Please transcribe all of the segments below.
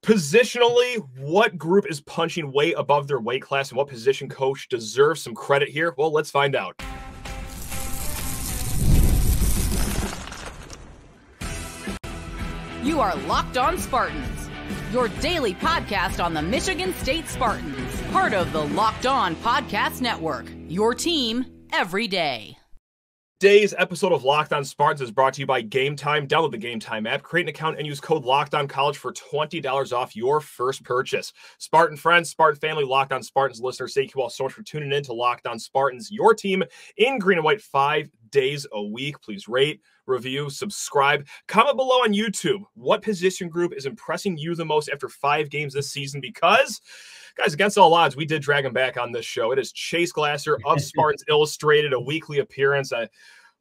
Positionally, what group is punching way above their weight class, and what position coach deserves some credit here? Well, let's find out. You are Locked On Spartans, your daily podcast on the Michigan State Spartans, part of the Locked On Podcast Network, your team every day. Today's episode of Locked On Spartans is brought to you by Game Time. Download the Game Time app, create an account, and use code LOCKEDONCollege for $20 off your first purchase. Spartan friends, Spartan family, Locked On Spartans listeners, thank you all so much for tuning in to Locked On Spartans, your team in green and white 5 days a week. Please rate, review, subscribe, comment below on YouTube. What position group is impressing you the most after 5 games this season? Because, guys, against all odds, we did drag him back on this show. It is Chase Glasser of Spartans Illustrated, a weekly appearance.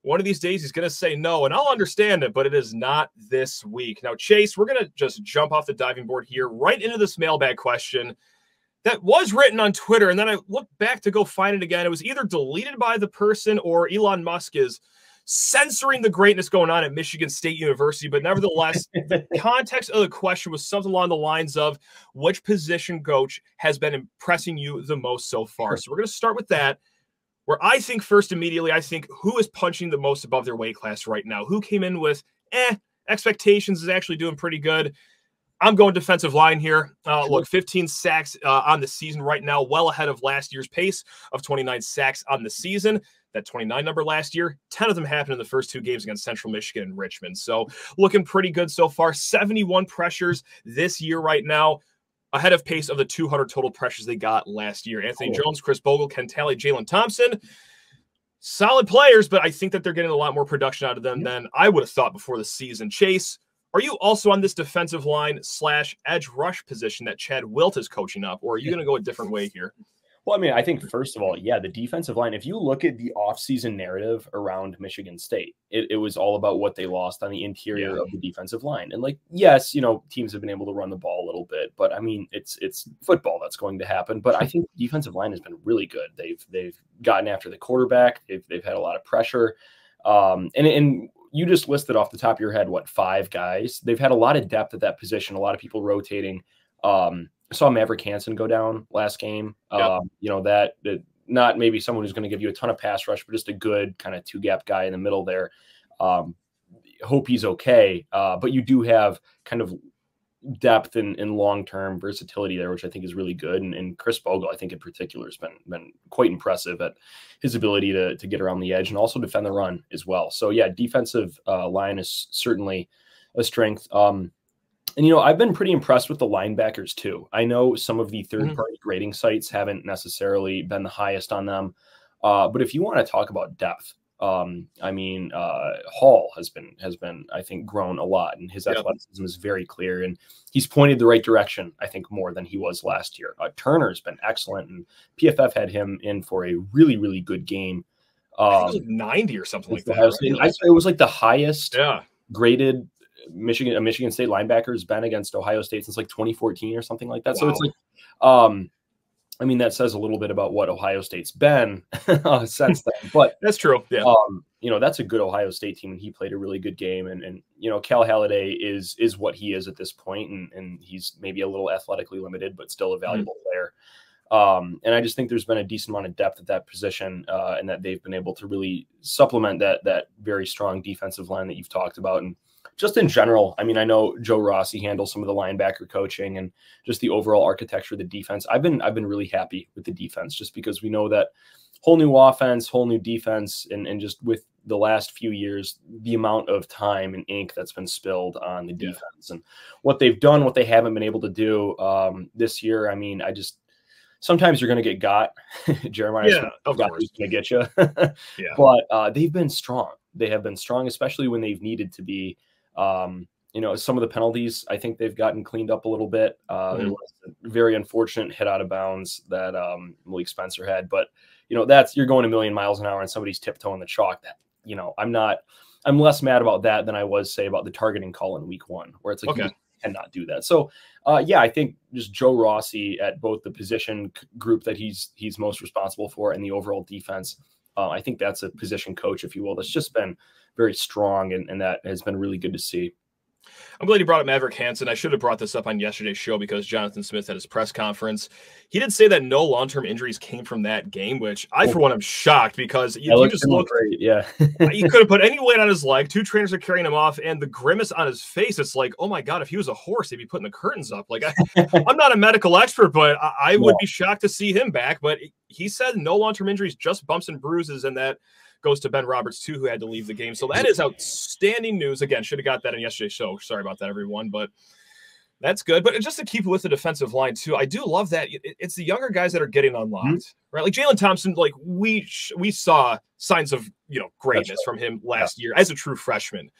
One of these days, he's going to say no, and I'll understand it, but it is not this week. Now, Chase, we're going to just jump off the diving board here right into this mailbag question that was written on Twitter, and then I looked back to go find it again. It was either deleted by the person or Elon Musk is censoring the greatness going on at Michigan State University. But nevertheless, the context of the question was something along the lines of which position coach has been impressing you the most so far. So we're going to start with that, where I think first immediately, I think who is punching the most above their weight class right now? Who came in with expectations is actually doing pretty good. I'm going defensive line here. Look, 15 sacks on the season right now, well ahead of last year's pace of 29 sacks on the season. That 29 number last year, 10 of them happened in the first 2 games against Central Michigan and Richmond. So looking pretty good so far. 71 pressures this year right now, ahead of pace of the 200 total pressures they got last year. Anthony Jones, Chris Bogle, Ken Talley, Jalen Thompson, solid players, but I think that they're getting a lot more production out of them than I would have thought before the season. Chase, are you also on this defensive line / edge rush position that Chad Wilt is coaching up, or are you going to go a different way here? Well, I mean, I think first of all, yeah, the defensive line, if you look at the offseason narrative around Michigan State, it was all about what they lost on the interior of the defensive line. And like, yes, you know, teams have been able to run the ball a little bit, but I mean, it's football that's going to happen. But I think the defensive line has been really good. They've gotten after the quarterback. They've had a lot of pressure. And you just listed off the top of your head, what, 5 guys? They've had a lot of depth at that position, a lot of people rotating. I saw Maverick Hansen go down last game. Yep. You know, that not maybe someone who's going to give you a ton of pass rush, but just a good kind of 2-gap guy in the middle there. Hope he's okay. But you do have kind of depth and long-term versatility there, which I think is really good. And Chris Bogle, I think in particular, has been quite impressive at his ability to get around the edge and also defend the run as well. So yeah, defensive line is certainly a strength. And, you know, I've been pretty impressed with the linebackers, too. I know some of the third-party grading sites haven't necessarily been the highest on them. But if you want to talk about depth, I mean, Hall has been, I think, grown a lot. And his athleticism is very clear. And he's pointed the right direction, I think, more than he was last year. Turner's been excellent. And PFF had him in for a really, really good game. I think it was like 90 or something like that. Right? It was like the highest graded Michigan State linebacker has been against Ohio State since like 2014 or something like that. Wow. So it's like, I mean, that says a little bit about what Ohio State's been since then. But that's true. Yeah. You know, that's a good Ohio State team, and he played a really good game. And you know, Cal Halliday is what he is at this point, and he's maybe a little athletically limited, but still a valuable player. And I just think there's been a decent amount of depth at that position, and that they've been able to really supplement that very strong defensive line that you've talked about. And just in general, I mean, I know Joe Rossi handles some of the linebacker coaching and just the overall architecture of the defense. I've been really happy with the defense, just because we know that whole new offense, whole new defense, and just with the last few years, the amount of time and ink that's been spilled on the defense and what they've done, what they haven't been able to do this year. I mean, sometimes you're going to get got. Jeremiah's going to get you. But they've been strong. They have been strong, especially when they've needed to be. You know, some of the penalties, I think they've gotten cleaned up a little bit. There was a very unfortunate hit out of bounds that Malik Spencer had. But, you know, you're going a million miles an hour and somebody's tiptoeing the chalk. That, you know, I'm less mad about that than I was, say, about the targeting call in week 1, where it's like, you cannot do that. So, I think just Joe Rossi at both the position group that he's most responsible for and the overall defense. I think that's a position coach, if you will, that's just been very strong, and that has been really good to see. I'm glad you brought up Maverick Hansen. I should have brought this up on yesterday's show because Jonathan Smith had his press conference. He did say that no long-term injuries came from that game, which I, for one, am shocked because you just look great. Yeah. He couldn't put any weight on his leg. 2 trainers are carrying him off, and the grimace on his face, it's like, oh my God, if he was a horse, they'd be putting the curtains up. Like, I'm not a medical expert, but I would be shocked to see him back. But he said no long-term injuries, just bumps and bruises, and that goes to Ben Roberts, too, who had to leave the game. So that is outstanding news. Again, should have got that in yesterday's show. Sorry about that, everyone. But that's good. But just to keep with the defensive line, too, I do love that. It's the younger guys that are getting unlocked, right? Like Jalen Thompson, like we saw signs of, greatness from him last year as a true freshman.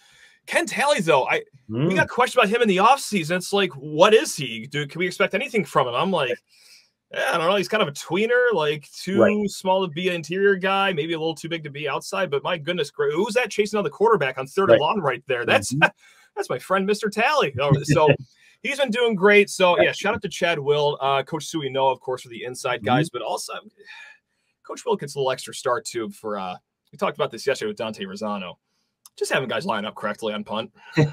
Ken Talley, though, we got questions about him in the offseason. It's like, what is he? Can we expect anything from him? I'm like, I don't know. He's kind of a tweener, like too small to be an interior guy, maybe a little too big to be outside. But my goodness, who's that chasing on the quarterback on 3rd and long right there? That's my friend, Mr. Talley. So he's been doing great. So yeah, shout out to Chad Wilt, Coach Suino, of course, for the inside guys, but also Coach Wilt gets a little extra start too for. We talked about this yesterday with Dante Rosano, just having guys line up correctly on punt. How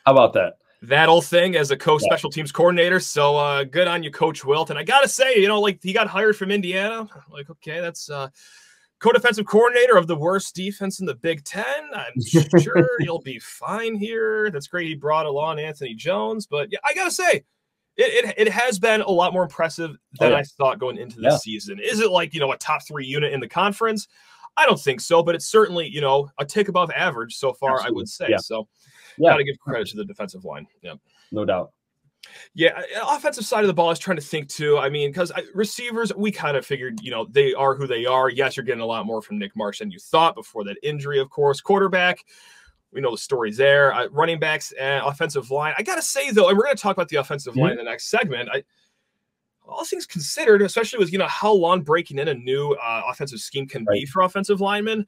about that? That old thing as a co-special teams coordinator. So good on you, Coach Wilt. And I got to say, like he got hired from Indiana. Like, okay, that's co-defensive coordinator of the worst defense in the Big Ten. I'm sure you'll be fine here. That's great. He brought along Anthony Jones. But yeah, I got to say, it has been a lot more impressive than I thought going into this season. Is it like, a top 3 unit in the conference? I don't think so, but it's certainly, a tick above average so far, absolutely. I would say. So got to give credit to the defensive line. Yeah, no doubt. Yeah, offensive side of the ball, I was trying to think too. I mean, because receivers, we kind of figured, they are who they are. Yes, you're getting a lot more from Nick Marsh than you thought before that injury, of course. Quarterback, we know the story there. Running backs and offensive line. I got to say, though, and we're going to talk about the offensive line in the next segment. All things considered, especially with, how long breaking in a new offensive scheme can be for offensive linemen,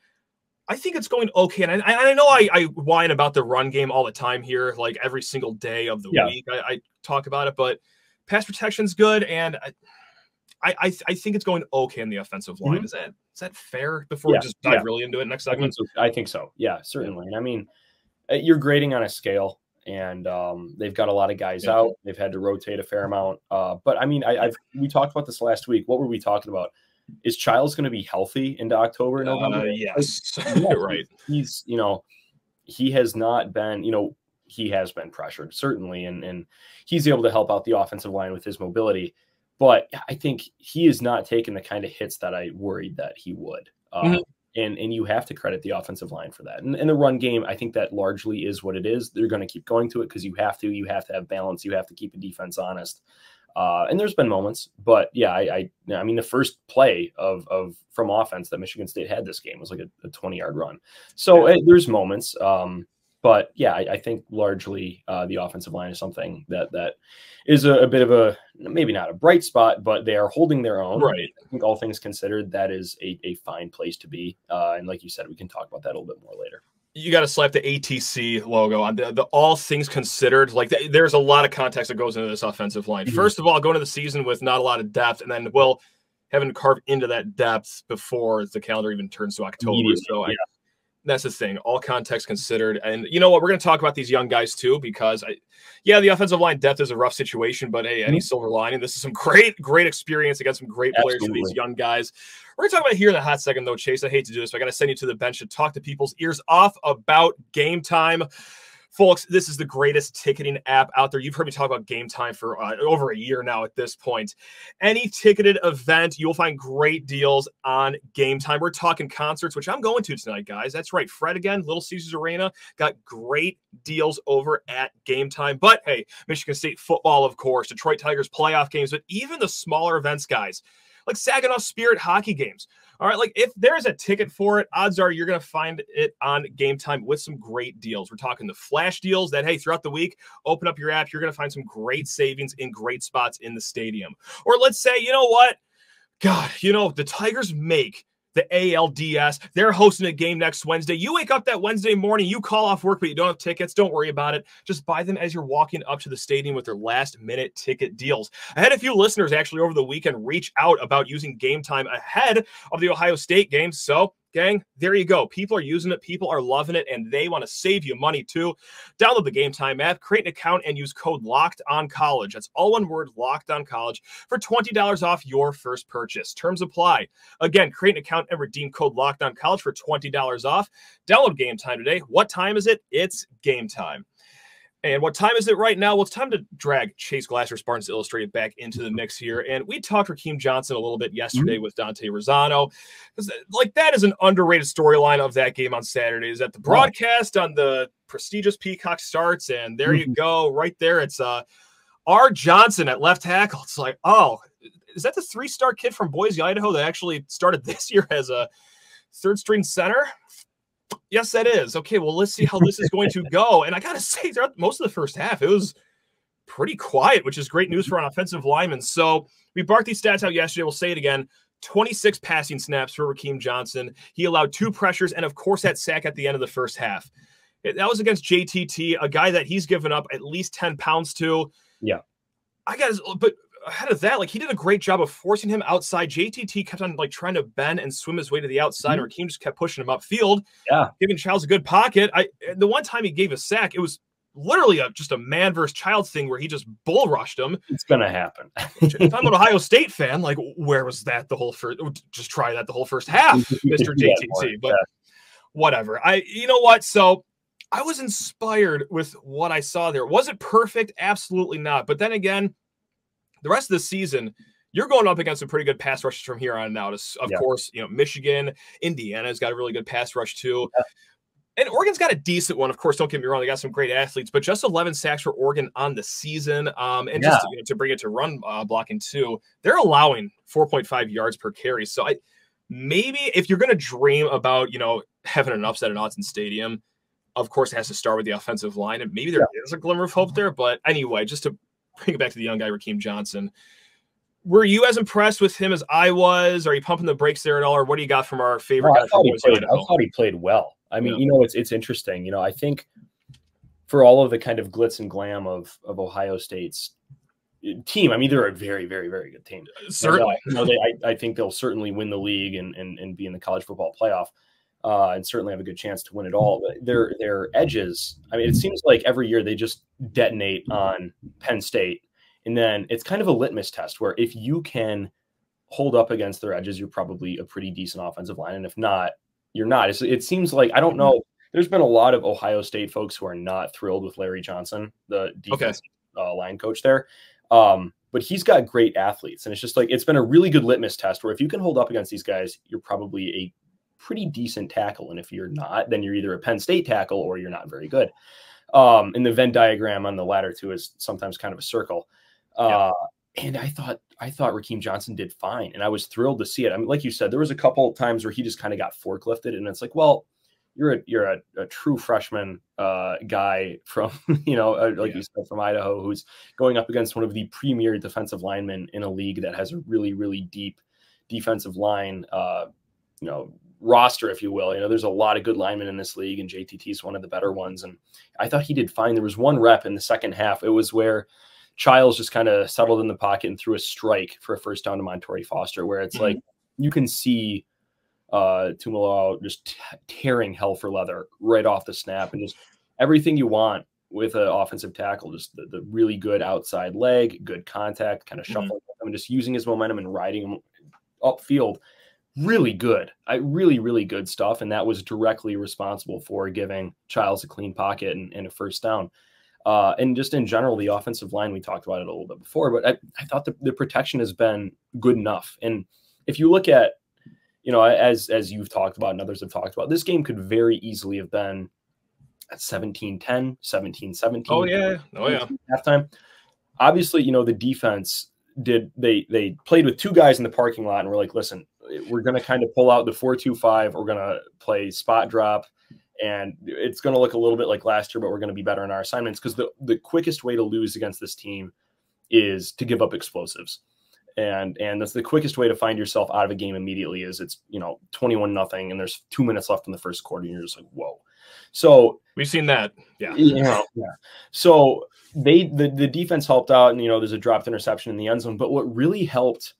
I think it's going okay. And I know I whine about the run game all the time here, like every single day of the week. I talk about it, but pass protection's good. And I think it's going okay in the offensive line. Is that fair before we just dive really into it next segment? I think so. Yeah, certainly. And I mean, you're grading on a scale. And they've got a lot of guys out. They've had to rotate a fair amount. But I mean, we talked about this last week. What were we talking about? Is Chiles going to be healthy into October, November? Yes, right. He's, he has not been, he has been pressured, certainly. And he's able to help out the offensive line with his mobility. But I think he is not taking the kind of hits that I worried that he would. And you have to credit the offensive line for that. And the run game, I think that largely is what it is. They're going to keep going to it because you have to have balance. You have to keep the defense honest. And there's been moments, but yeah, I mean, the first play from offense that Michigan State had this game was like a 20-yard run. So there's moments. But yeah, I think largely the offensive line is something that is a bit of a, maybe not a bright spot, but they are holding their own. Right. I think all things considered, that is a fine place to be. And like you said, we can talk about that a little bit more later. You got to slap the ATC logo on the all things considered. Like there's a lot of context that goes into this offensive line. First of all, going into the season with not a lot of depth, and then having to carve into that depth before the calendar even turns to October. So that's the thing. All context considered, and you know what? We're going to talk about these young guys too, because the offensive line depth is a rough situation, but hey, any silver lining. This is some great experience against some great players for these young guys. We're going to talk about it here in a hot second, though, Chase. I hate to do this, but I got to send you to the bench to talk to people's ears off about Game Time. Folks, this is the greatest ticketing app out there. You've heard me talk about Game Time for over a year now at this point. Any ticketed event, you'll find great deals on Game Time. We're talking concerts, which I'm going to tonight, guys. That's right. Fred again, Little Caesars Arena, got great deals over at Game Time. But hey, Michigan State football, of course, Detroit Tigers playoff games, but even the smaller events, guys, like Saginaw Spirit hockey games. All right, like if there's a ticket for it, odds are you're going to find it on Game Time with some great deals. We're talking the flash deals that, hey, throughout the week, open up your app, you're going to find some great savings in great spots in the stadium. Or let's say, you know what? God, the Tigers make the ALDS. They're hosting a game next Wednesday. You wake up that Wednesday morning, you call off work, but you don't have tickets. Don't worry about it. Just buy them as you're walking up to the stadium with their last-minute ticket deals. I had a few listeners actually over the weekend reach out about using Game Time ahead of the Ohio State game, so Gang, there you go. People are using it. People are loving it, and they want to save you money too. Download the Game Time app, create an account, and use code LOCKEDONCollege. That's all one word, LOCKEDONCollege, for $20 off your first purchase. Terms apply. Again, create an account and redeem code LOCKEDONCollege for $20 off. Download Game Time today. What time is it? It's game time. And what time is it right now? Well, it's time to drag Chase Glasser, Spartans Illustrated, back into the mix here. And we talked Rakeem Johnson a little bit yesterday with Dante Rosano. Like, that is an underrated storyline of that game on Saturday, is that the broadcast on the prestigious Peacock starts, and there you go, right there. It's R. Johnson at left tackle. It's like, oh, is that the 3-star kid from Boise, Idaho that actually started this year as a third-string center? Yes, that is. Okay, well, let's see how this is going to go. And I got to say, throughout most of the first half, it was pretty quiet, which is great news for an offensive lineman. So we barked these stats out yesterday. We'll say it again. 26 passing snaps for Rakeem Johnson. He allowed 2 pressures and, of course, that sack at the end of the first half. That was against JTT, a guy that he's given up at least 10 pounds to. Yeah. But ahead of that, like, he did a great job of forcing him outside. JTT kept on like trying to bend and swim his way to the outside. And Rakeem just kept pushing him upfield, giving Chiles a good pocket. The one time he gave a sack, it was literally just a man versus child thing where he just bull rushed him. It's gonna happen. If I'm an Ohio State fan, like, where was that the whole first? Just try that the whole first half, Mr. JTT. But whatever. You know what? So I was inspired with what I saw there. Was it perfect? Absolutely not. But then again, the rest of the season, you're going up against some pretty good pass rushes from here on out. Of course, Michigan, Indiana's got a really good pass rush too. And Oregon's got a decent one. Of course, don't get me wrong, they got some great athletes, but just 11 sacks for Oregon on the season. And just to bring it to run blocking too, they're allowing 4.5 yards per carry. So maybe if you're going to dream about, having an upset at Autzen Stadium, of course, it has to start with the offensive line. And maybe there is a glimmer of hope there. But anyway, just to bring it back to the young guy, Rakeem Johnson. Were you as impressed with him as I was? Are you pumping the brakes there at all? Or what do you got from our favorite guy? I thought he played well. I mean, it's interesting. I think for all of the kind of glitz and glam of Ohio State's team, I mean, they're a very, very, very good team. Certainly. I think they'll certainly win the league and be in the college football playoff. And certainly have a good chance to win it all. But their edges, I mean, it seems like every year they just detonate on Penn State. And then it's kind of a litmus test where if you can hold up against their edges, you're probably a pretty decent offensive line. And if not, you're not. It seems like, I don't know, there's been a lot of Ohio State folks who are not thrilled with Larry Johnson, the defensive line coach there. But he's got great athletes. And it's just like, it's been a really good litmus test where if you can hold up against these guys, you're probably a pretty decent tackle. And if you're not, then you're either a Penn State tackle or you're not very good. And the Venn diagram on the ladder too is sometimes kind of a circle. And I thought Rakeem Johnson did fine. And I was thrilled to see it. I mean, like you said, there was a couple of times where he just kind of got forklifted, and it's like, well, you're a true freshman guy from, you said, from Idaho, who's going up against one of the premier defensive linemen in a league that has a really, really deep defensive line, roster, if you will. There's a lot of good linemen in this league, and JTT is one of the better ones. And I thought he did fine. There was one rep in the second half. It was where Chiles just kind of settled in the pocket and threw a strike for a first down to Montorie Foster, where it's like you can see Tumalo just tearing hell for leather right off the snap, and just everything you want with an offensive tackle, just the really good outside leg, good contact, kind of shuffling him and just using his momentum and riding him upfield. Really good. Really, really good stuff. And that was directly responsible for giving Chiles a clean pocket and a first down. And just in general, the offensive line, we talked about it a little bit before, but I thought the protection has been good enough. And if you look at, as you've talked about and others have talked about, this game could very easily have been at 17-10, 17-17. Oh, yeah. Halftime. Obviously, the defense they played with 2 guys in the parking lot, and we're like, listen, we're going to kind of pull out the 4-2-5. We're going to play spot drop, and it's going to look a little bit like last year, but we're going to be better in our assignments, because the quickest way to lose against this team is to give up explosives. And that's the quickest way to find yourself out of a game immediately is it's, 21-0 and there's 2 minutes left in the first quarter and you're just like, whoa. So we've seen that. Yeah. So the defense helped out, and, there's a dropped interception in the end zone, but what really helped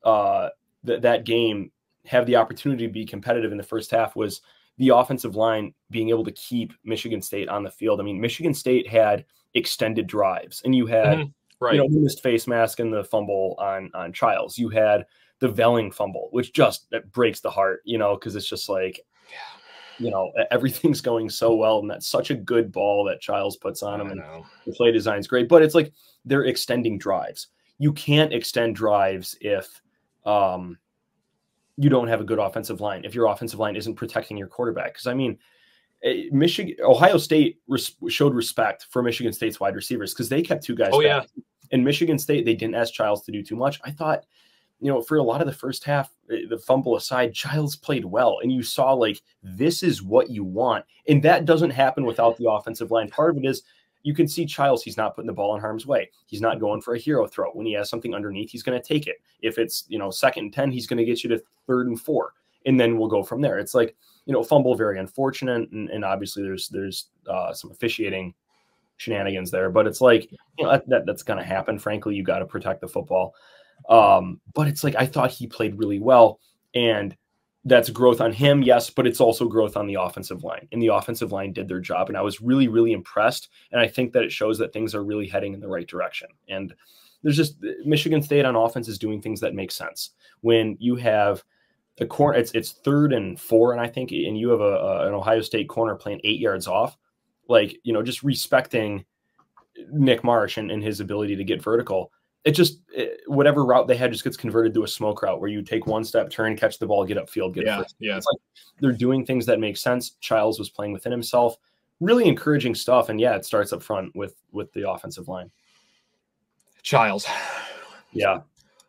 that game have the opportunity to be competitive in the first half was the offensive line being able to keep Michigan State on the field. I mean, Michigan State had extended drives, and you had right. you know, the missed face mask and the fumble on Chiles. You had the Velling fumble, which just that breaks the heart, you know, because it's just like, you know, everything's going so well, and that's such a good ball that Chiles puts on him, and the play design's great. But it's like they're extending drives. You can't extend drives if you don't have a good offensive line, if your offensive line isn't protecting your quarterback. Because I mean, Ohio State showed respect for Michigan State's wide receivers because they kept two guys back. And Michigan State, they didn't ask Chiles to do too much. I thought, you know, for a lot of the first half, the fumble aside, Chiles played well. And you saw, like, this is what you want. And that doesn't happen without the offensive line. Part of it is you can see Chiles, he's not putting the ball in harm's way. He's not going for a hero throw. When he has something underneath, he's going to take it. If it's, you know, 2nd and 10, he's going to get you to 3rd and 4. And then we'll go from there. It's like, you know, fumble, very unfortunate. And obviously there's some officiating shenanigans there, but it's like, you know, that's going to happen. Frankly, you got to protect the football. But it's like, I thought he played really well, and that's growth on him. Yes. But it's also growth on the offensive line, and the offensive line did their job. And I was really, really impressed. And I think that it shows that things are really heading in the right direction. And there's just Michigan State on offense is doing things that make sense. When you have a corner, it's 3rd and 4. And I think, and you have an Ohio State corner playing 8 yards off, like, you know, just respecting Nick Marsh and his ability to get vertical. It just, whatever route they had just gets converted to a smoke route where you take one step, turn, catch the ball, get upfield, get first. Yeah. It's like they're doing things that make sense. Chiles was playing within himself. Really encouraging stuff. And yeah, it starts up front with the offensive line. Chiles. Yeah.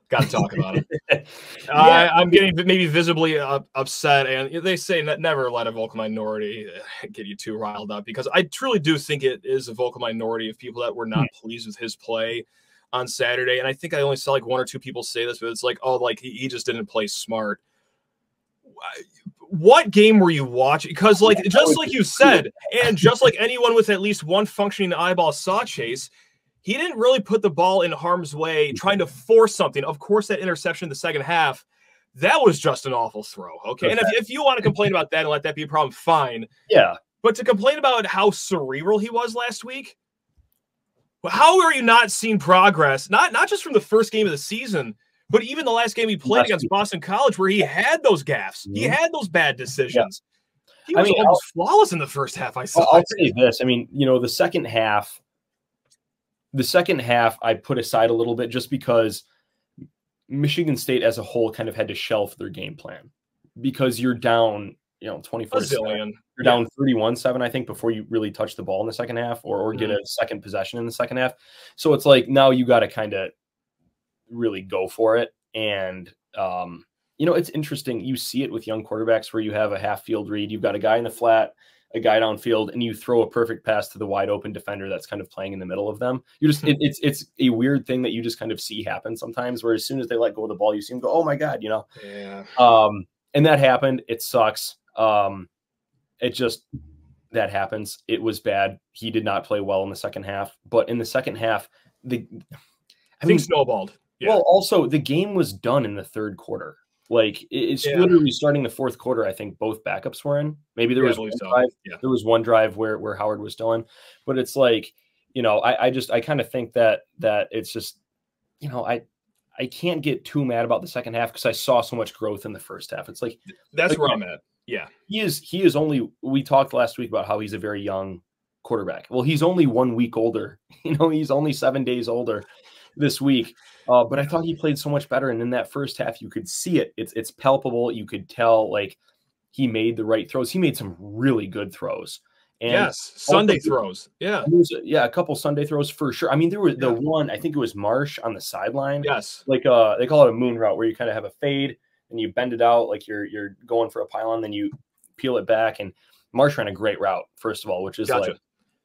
Got to talk about it. I'm getting maybe visibly upset, and they say that never let a vocal minority get you too riled up, because I truly do think it is a vocal minority of people that were not pleased with his play on Saturday. And I think I only saw like 1 or 2 people say this, but it's like, oh, like he just didn't play smart. What game were you watching? Because like, just like you said, and just like anyone with at least one functioning eyeball saw, Chase, he didn't really put the ball in harm's way trying to force something. Of course, that interception in the second half, that was just an awful throw. Okay. And if you want to complain about that and let that be a problem, fine. Yeah. But to complain about how cerebral he was last week, how are you not seeing progress? Not just from the first game of the season, but even the last game he played against Boston College, where he had those gaffes. He had those bad decisions. He was almost flawless in the first half. I'll say this. I mean, you know, the second half I put aside a little bit just because Michigan State as a whole kind of had to shelf their game plan, because you're down, you know, 24-7. You're down 31-7, I think, before you really touch the ball in the second half or get a second possession in the second half. So it's like, now you got to kind of really go for it. And, you know, it's interesting. You see it with young quarterbacks where you have a half field read. You've got a guy in the flat, a guy downfield, and you throw a perfect pass to the wide open defender that's kind of playing in the middle of them. You just, it's a weird thing that you just kind of see happen sometimes, where as soon as they let go of the ball, you see them go, oh my God, you know? Yeah. And that happened. It sucks. It just, that happens. It was bad. He did not play well in the second half, but in the second half, I mean, snowballed. Yeah. Well, also the game was done in the third quarter. Like it's literally starting the fourth quarter. I think both backups were in. Maybe there was one drive. Yeah. There was one drive where Howard was still in, but it's like, you know, I kind of think that it's just, you know, I can't get too mad about the second half because I saw so much growth in the first half. It's like, that's where I'm at. Yeah. He is only, we talked last week about how he's a very young quarterback. Well, he's only 1 week older. You know, he's only 7 days older this week. But I thought he played so much better. And in that first half, you could see it. It's palpable. You could tell, like, he made the right throws. He made some really good throws. And yes, Sunday throws. Yeah. A couple Sunday throws for sure. I mean, there was the one, I think it was Marsh on the sideline. Yes. Like they call it a moon route, where you kind of have a fade and you bend it out like you're going for a pylon, then you peel it back. And Marsh ran a great route, first of all, which is like,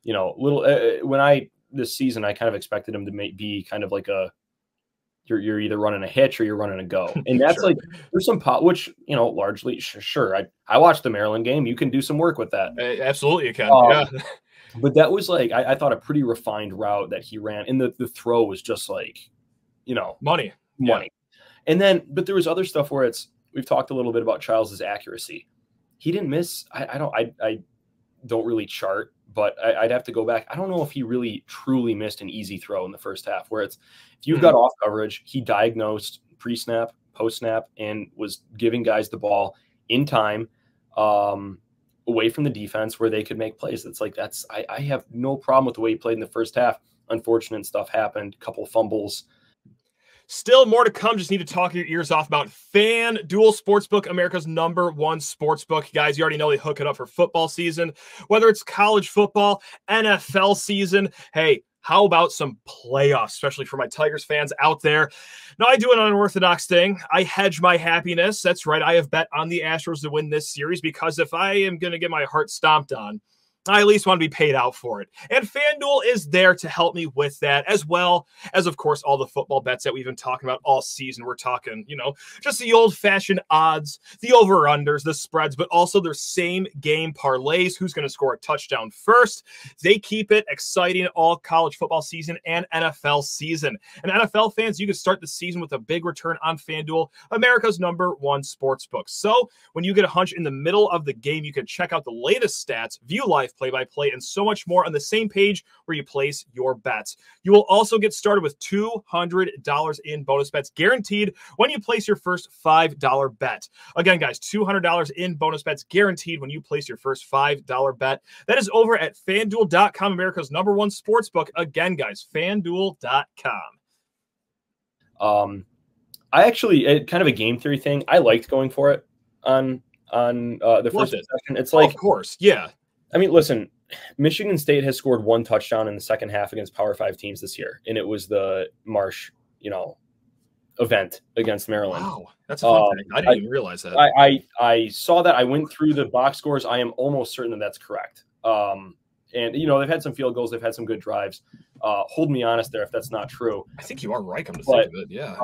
you know, little this season, I kind of expected him to be kind of like you're either running a hitch or you're running a go. And that's like, there's some which, you know, largely, sure. I watched the Maryland game. You can do some work with that. Absolutely you can. But that was like, I thought a pretty refined route that he ran. And the throw was just like, you know, money. And then, but there was other stuff where we've talked a little bit about Chiles's accuracy. He didn't miss. I don't really chart, but I'd have to go back. I don't know if he really truly missed an easy throw in the first half, where it's, if you've got off coverage, he diagnosed pre-snap, post-snap, and was giving guys the ball in time, away from the defense where they could make plays. It's like, I have no problem with the way he played in the first half. Unfortunate stuff happened, couple fumbles. Still more to come. Just need to talk your ears off about FanDuel Sportsbook, America's #1 sportsbook. Guys, you already know they hook it up for football season, whether it's college football, NFL season. Hey, how about some playoffs, especially for my Tigers fans out there? Now, I do an unorthodox thing. I hedge my happiness. That's right. I have bet on the Astros to win this series, because if I am going to get my heart stomped on, I at least want to be paid out for it. And FanDuel is there to help me with that, as well as, of course, all the football bets that we've been talking about all season. We're talking, just the old-fashioned odds, the over-unders, the spreads, but also their same-game parlays. Who's going to score a touchdown first? They keep it exciting all college football season and NFL season. And NFL fans, you can start the season with a big return on FanDuel, America's #1 sportsbook. So when you get a hunch in the middle of the game, you can check out the latest stats, view live play-by-play, and so much more on the same page where you place your bets. You will also get started with $200 in bonus bets guaranteed when you place your first $5 bet. Again, guys, $200 in bonus bets guaranteed when you place your first $5 bet. That is over at FanDuel.com, America's #1 sportsbook. Again, guys, FanDuel.com. I actually, kind of a game theory thing, I liked going for it on the first session. It's like, of course, yeah. I mean, listen, Michigan State has scored 1 touchdown in the second half against Power 5 teams this year, and it was the Marsh, event against Maryland. Wow, that's a fun thing. I didn't even realize that. I saw that. I went through the box scores. I am almost certain that that's correct. And they've had some field goals. They've had some good drives. Hold me honest there if that's not true. I think you are right. Come to think of it, yeah.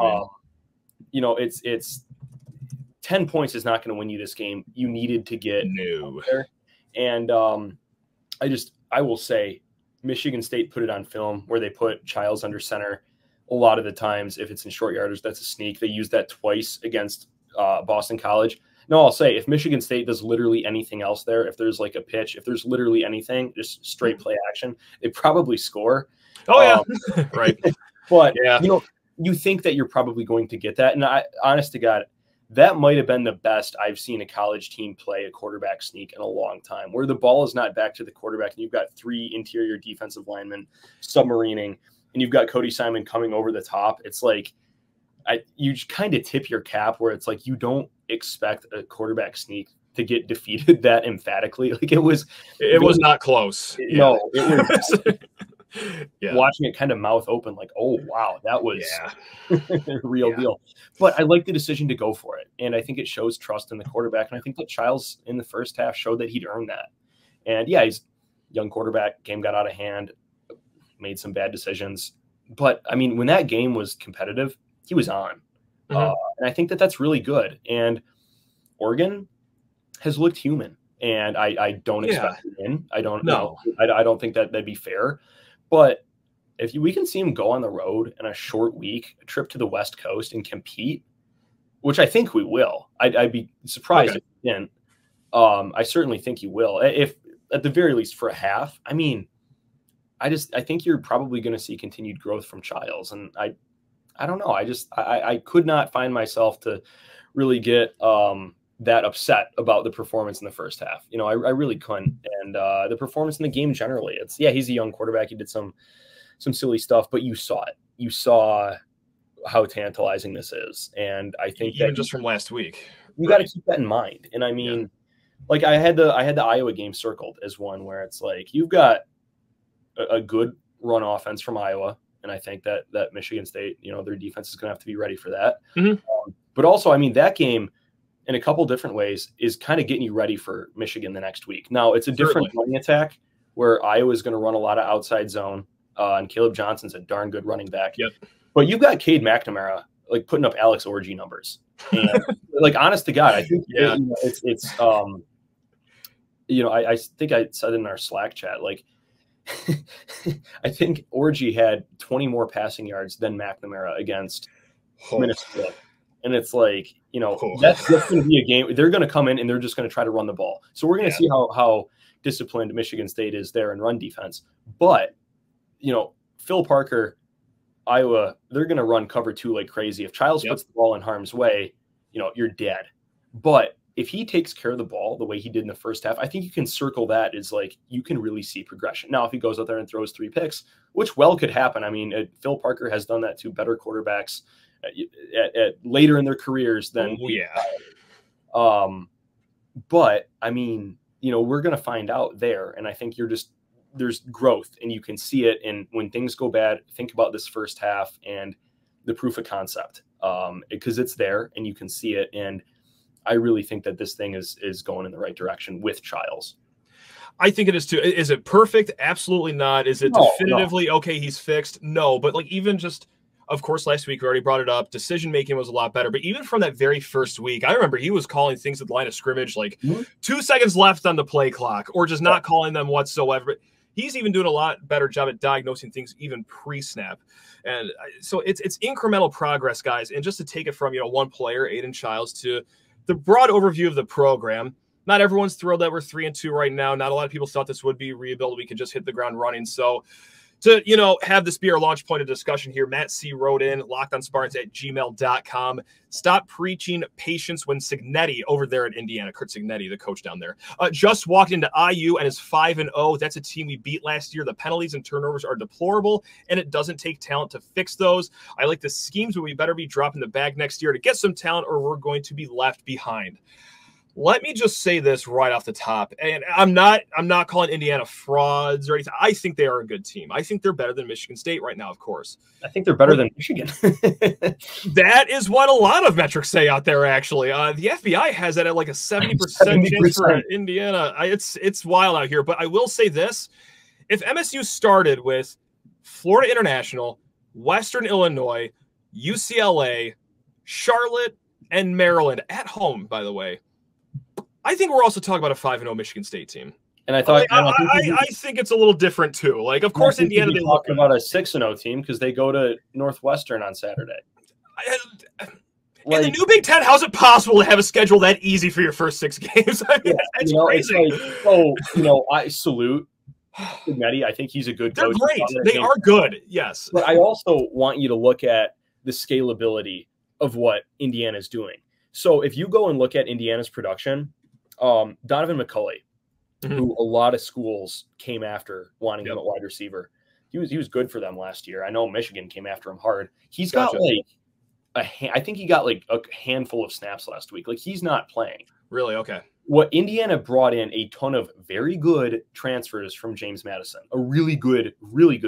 It's 10 points is not going to win you this game. You needed to get there. And I will say Michigan State put it on film where they put Chiles under center. A lot of the times, if it's in short yardage, that's a sneak. They used that twice against Boston College. No, I'll say if Michigan State does literally anything else there, if there's like a pitch, if there's literally anything, just straight play action, they probably score. Oh, yeah. Right. But, you think that you're probably going to get that. And honest to God, that might have been the best I've seen a college team play a quarterback sneak in a long time, where the ball is not back to the quarterback and you've got 3 interior defensive linemen submarining and you've got Cody Simon coming over the top. It's like you kind of tip your cap, where it's like you don't expect a quarterback sneak to get defeated that emphatically. Like it was not close. No, it was watching it kind of mouth open, like, oh wow, that was real deal. But I like the decision to go for it, and I think it shows trust in the quarterback. And I think that Chiles in the first half showed that he'd earned that. And he's a young quarterback. Game got out of hand, made some bad decisions. But I mean, when that game was competitive, he was on, and I think that that's really good. And Oregon has looked human, and I don't expect to win. I don't know. I don't think that that'd be fair. But if we can see him go on the road in a short week, a trip to the West Coast, and compete, which I think we will. I'd be surprised if he didn't. I certainly think he will. If at the very least for a half. I mean, I think you're probably going to see continued growth from Chiles, and I don't know. I could not find myself to really get that upset about the performance in the first half. I really couldn't. And the performance in the game generally, he's a young quarterback. He did some silly stuff, but you saw it. You saw how tantalizing this is. And I think even just from last week, you got to keep that in mind. And I mean, like I had the Iowa game circled as one where it's like, you've got a good run offense from Iowa. And I think that Michigan State, their defense is going to have to be ready for that. But also, I mean, that game, in a couple different ways, is kind of getting you ready for Michigan the next week. Now, it's a different running attack where Iowa is going to run a lot of outside zone, and Caleb Johnson's a darn good running back. Yep. But you've got Cade McNamara like putting up Alex Orji numbers. And like, honest to God, I think it's I think I said in our Slack chat, like I think Orji had 20 more passing yards than McNamara against Minnesota. And it's like, Cool. that's going to be a game. They're going to come in and they're just going to try to run the ball. So we're going to see how disciplined Michigan State is there in run defense. But, Phil Parker, Iowa, they're going to run cover 2 like crazy. If Chiles puts the ball in harm's way, you're dead. But if he takes care of the ball the way he did in the first half, I think you can circle that as like you can really see progression. Now, if he goes out there and throws 3 picks, which could happen. I mean, Phil Parker has done that to better quarterbacks at later in their careers than but I mean, we're going to find out there, and I think there's growth, and you can see it. And when things go bad, think about this first half and the proof of concept, because it's there and you can see it. And I really think that this thing is going in the right direction with Chiles. I think it is too. Is it perfect? Absolutely not. Is it definitively okay? He's fixed? No, but like even just. Of course, last week we already brought it up. Decision-making was a lot better. But even from that very first week, I remember he was calling things at the line of scrimmage like 2 seconds left on the play clock or just not calling them whatsoever. But he's even doing a lot better job at diagnosing things even pre-snap. And so it's incremental progress, guys. And just to take it from, one player, Aidan Chiles, to the broad overview of the program, not everyone's thrilled that we're 3-2 right now. Not a lot of people thought this would be rebuild. We could just hit the ground running. So to, have this be our launch point of discussion here, Matt C. wrote in, lockedonspartans@gmail.com. Stop preaching patience when Cignetti over there at Indiana, Curt Cignetti, the coach down there, just walked into IU and is 5-0. That's a team we beat last year. The penalties and turnovers are deplorable, and it doesn't take talent to fix those. I like the schemes, but we better be dropping the bag next year to get some talent, or we're going to be left behind. Let me just say this right off the top, and I'm not calling Indiana frauds or anything. I think they are a good team. I think they're better than Michigan State right now, of course. I think they're better than Michigan. That is what a lot of metrics say out there, actually. The FBI has it at like a 70% chance for Indiana. It's wild out here. But I will say this. If MSU started with Florida International, Western Illinois, UCLA, Charlotte, and Maryland at home, by the way, I think we're also talking about a 5-0 Michigan State team. And I thought I think it's a little different too. Like, of course, Indiana, they look about a 6-0 team because they go to Northwestern on Saturday. In the new Big Ten, how's it possible to have a schedule that easy for your first 6 games? I mean, that's crazy. It's like, I salute Cignetti. I think he's a good coach. They're great. They are good. Yes. But I also want you to look at the scalability of what Indiana's doing. So if you go and look at Indiana's production, Donovan McCulley, who a lot of schools came after wanting him at wide receiver, he was good for them last year. I know Michigan came after him hard. He's got I think he got like a handful of snaps last week. Like, he's not playing. Really? Okay. What Indiana brought in a ton of very good transfers from James Madison, a really good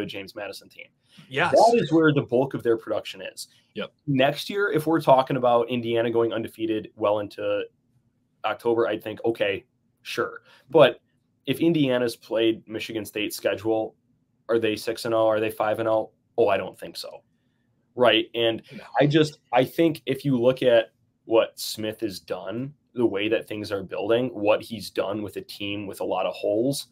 James Madison team. Yes. That is where the bulk of their production is. Yep. Next year, if we're talking about Indiana going undefeated well into October, I'd think, okay, sure. But if Indiana's played Michigan State's schedule, are they 6-0? Are they 5-0? Oh, I don't think so. Right. And no. I think if you look at what Smith has done, the way that things are building, what he's done with a team with a lot of holes,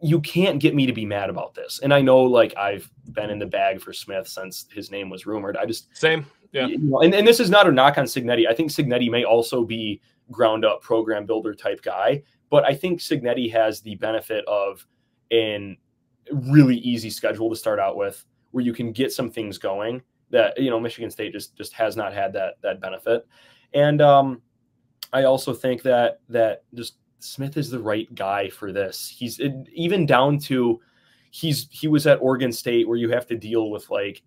you can't get me to be mad about this. And I know, like, I've been in the bag for Smith since his name was rumored. Same. Yeah. And this is not a knock on Cignetti. I think Cignetti may also be ground up program builder type guy, but I think Cignetti has the benefit of a really easy schedule to start out with, where you can get some things going that, Michigan State just has not had that benefit. And I also think that just Smith is the right guy for this. He's even down to he was at Oregon State, where you have to deal with, like,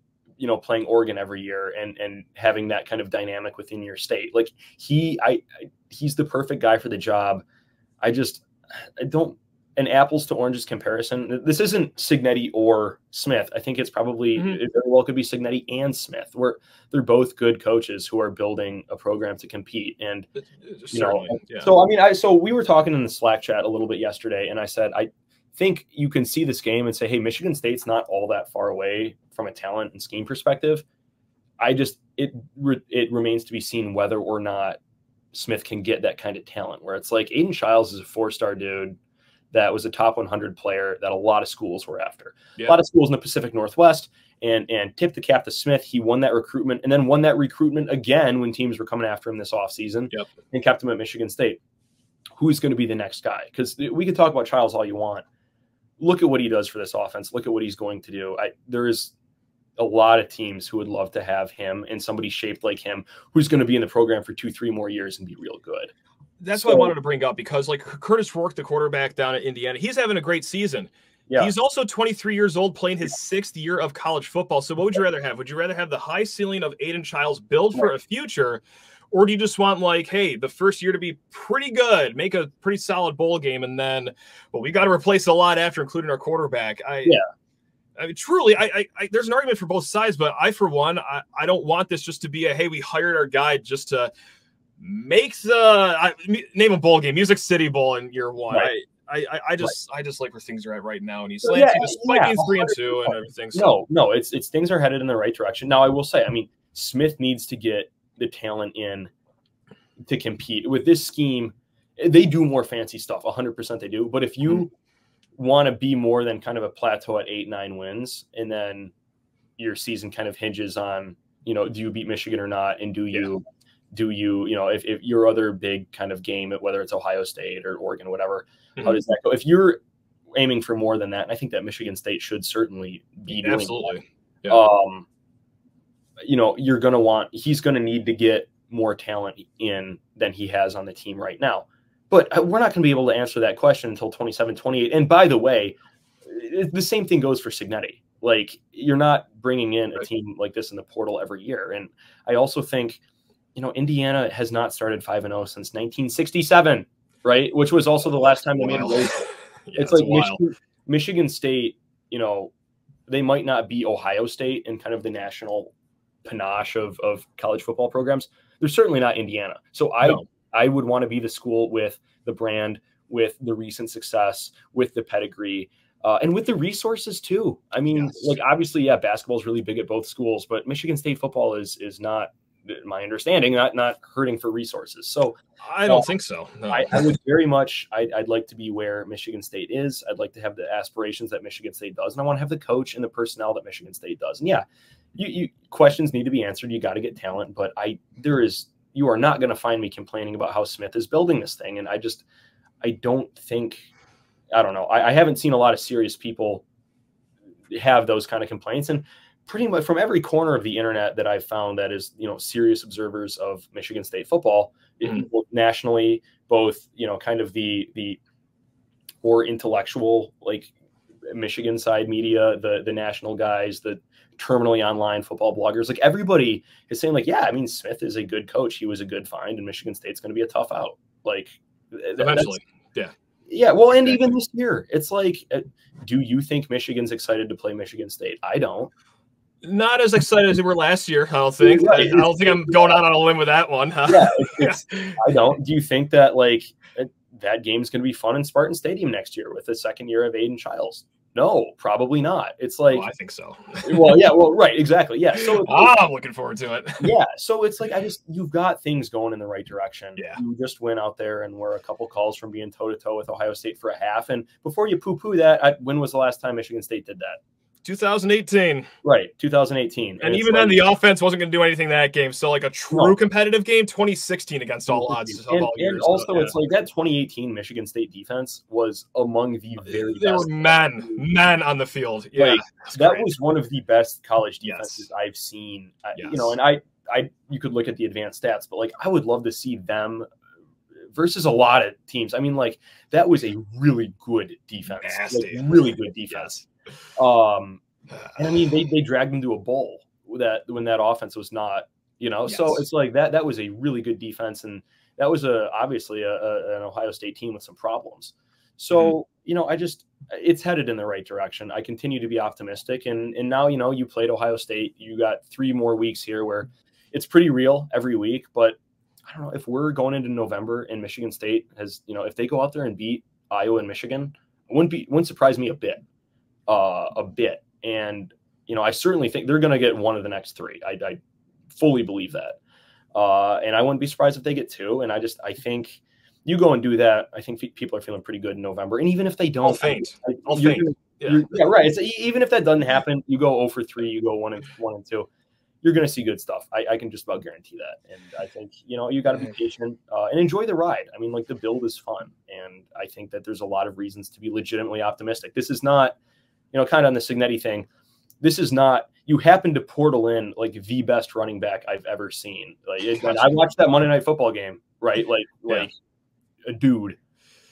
playing Oregon every year and having that kind of dynamic within your state. Like, he's the perfect guy for the job. I don't, an apples to oranges comparison. This isn't Cignetti or Smith. I think it's probably it very well could be Cignetti and Smith, where they're both good coaches who are building a program to compete. And so we were talking in the Slack chat a little bit yesterday, and I said I think you can see this game and say, hey, Michigan State's not all that far away from a talent and scheme perspective. It remains to be seen whether or not Smith can get that kind of talent, where it's like Aidan Chiles is a 4-star dude that was a top 100 player that a lot of schools were after. Yeah. A lot of schools in the Pacific Northwest, and tip the cap to Smith. He won that recruitment and then won that recruitment again when teams were coming after him this offseason. Yep. And kept him at Michigan State. Who's going to be the next guy? Because we could talk about Chiles all you want. Look at what he does for this offense. Look at what he's going to do. There is a lot of teams who would love to have him and somebody shaped like him who's going to be in the program for 2-3 more years and be real good. That's what I wanted to bring up, because like Curtis Rourke, the quarterback down at Indiana, he's having a great season. Yeah. He's also 23 years old, playing his 6th year of college football. So what would you rather have? Would you rather have the high ceiling of Aidan Chiles, build for a future, or do you just want, like, hey, the first year to be pretty good, make a pretty solid bowl game, and then, well, we got to replace a lot after, including our quarterback? I mean, truly, there's an argument for both sides, but I, for one, I don't want this just to be a, hey, we hired our guy just to make name a bowl game, Music City Bowl in year one. Right. I just like where things are at right now, and he's despite being 3-2 and everything. So. No, it's things are headed in the right direction. Now, I will say, I mean, Smith needs to get the talent in to compete with this scheme. They do more fancy stuff, 100% they do. But if you want to be more than kind of a plateau at 8-9 wins, and then your season kind of hinges on, do you beat Michigan or not, and do you if your other big kind of game, whether it's Ohio State or Oregon, whatever, how does that go? If you're aiming for more than that, and I think that Michigan State should certainly be doing absolutely. That, he's going to need to get more talent in than he has on the team right now. But we're not going to be able to answer that question until 27, 28. And by the way, the same thing goes for Cignetti. Like, you're not bringing in a team like this in the portal every year. And I also think, Indiana has not started 5-0 since 1967, right? Which was also the last time they made a road. It's like Michigan State, they might not be Ohio State in kind of the national panache of college football programs. They're certainly not Indiana. So I would want to be the school with the brand, with the recent success, with the pedigree, and with the resources too. I mean, obviously, basketball is really big at both schools, but Michigan State football is not, my understanding, not hurting for resources. So I don't think so. No. I would very much, I'd like to be where Michigan State is. I'd like to have the aspirations that Michigan State does. And I want to have the coach and the personnel that Michigan State does. And you questions need to be answered. You got to get talent, but you are not going to find me complaining about how Smith is building this thing. And I don't think, I don't know. I haven't seen a lot of serious people have those kind of complaints. And pretty much from every corner of the internet that I've found that is, serious observers of Michigan State football, both nationally, both, kind of the more intellectual, like Michigan side media, the national guys, the terminally online football bloggers, like everybody is saying like, Smith is a good coach. He was a good find, and Michigan State's going to be a tough out. Like eventually. Yeah. Well, and even this year, it's like, do you think Michigan's excited to play Michigan State? I don't. Not as excited as we were last year, I don't think. Right. I don't think I'm going out on a limb with that one. Huh? I don't. Do you think that that game's going to be fun in Spartan Stadium next year with the second year of Aidan Chiles? No, probably not. It's like, I think so. Right, exactly. Yeah. So I'm looking forward to it. Yeah. So it's like, you've got things going in the right direction. Yeah. You just went out there and were a couple calls from being toe to toe with Ohio State for a half. And before you poo-poo that, when was the last time Michigan State did that? 2018. Right, 2018. And even then, the offense wasn't going to do anything that game. So, like a true competitive game, 2016 against all odds. And also, it's like that 2018 Michigan State defense was among the very best. They were men on the field. Yeah, that was one of the best college defenses I've seen. And you could look at the advanced stats, but I would love to see them versus a lot of teams. I mean, that was a really good defense. Really good defense. And I mean, they dragged them to a bowl when that offense was not, so it's like that was a really good defense. And that was obviously an Ohio State team with some problems. So, it's headed in the right direction. I continue to be optimistic. And now, you played Ohio State, you got 3 more weeks here where it's pretty real every week, but I don't know if we're going into November and Michigan State has, if they go out there and beat Iowa and Michigan, it wouldn't surprise me a bit. And I certainly think they're going to get one of the next 3. I fully believe that, and I wouldn't be surprised if they get 2. And I think You go and do that. I think people are feeling pretty good in November. And even if they don't, I'll faint. Yeah, right. It's, even if that doesn't happen, you go 0 for 3, you go 1 and 2. You're going to see good stuff. I can just about guarantee that. And I think, you got to be patient and enjoy the ride. I mean, like, the build is fun. And I think that there's a lot of reasons to be legitimately optimistic. This is not, kind of on the Cignetti thing. This is not, you happen to portal in like the best running back I've ever seen. Like, I watched that Monday Night Football game, right? Like a dude.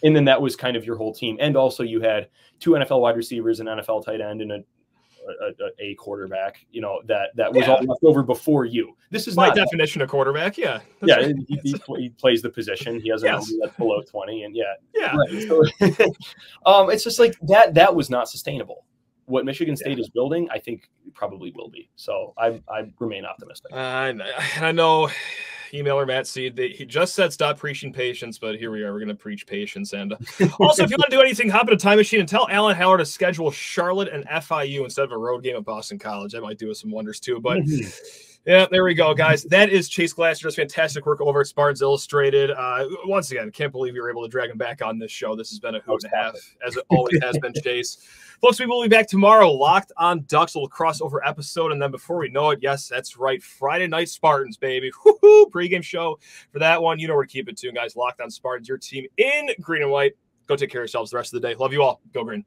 And then that was kind of your whole team. And also you had 2 NFL wide receivers, an NFL tight end, and a quarterback, that was all left over before you. This is by not definition a quarterback. Yeah. Yeah. He plays the position. He has a number that's below 20. And right. So, it's just like that was not sustainable. What Michigan State is building, I think probably will be. So I remain optimistic. I know emailer Matt Seed, he just said stop preaching patience, but here we are. We're going to preach patience. And also, if you want to do anything, hop in a time machine and tell Alan Haller to schedule Charlotte and FIU instead of a road game at Boston College. That might do us some wonders too. But yeah, there we go, guys. That is Chase Glasser. Just fantastic work over at Spartans Illustrated. Once again, can't believe you were able to drag him back on this show. This has been a hoot and a half, as it always has been, Chase. Folks, we will be back tomorrow. Locked on Ducks, a little crossover episode. And then before we know it, yes, that's right, Friday Night Spartans, baby. Woo-hoo! Pregame show for that one. You know where to keep it, too, guys. Locked on Spartans, your team in green and white. Go take care of yourselves the rest of the day. Love you all. Go green.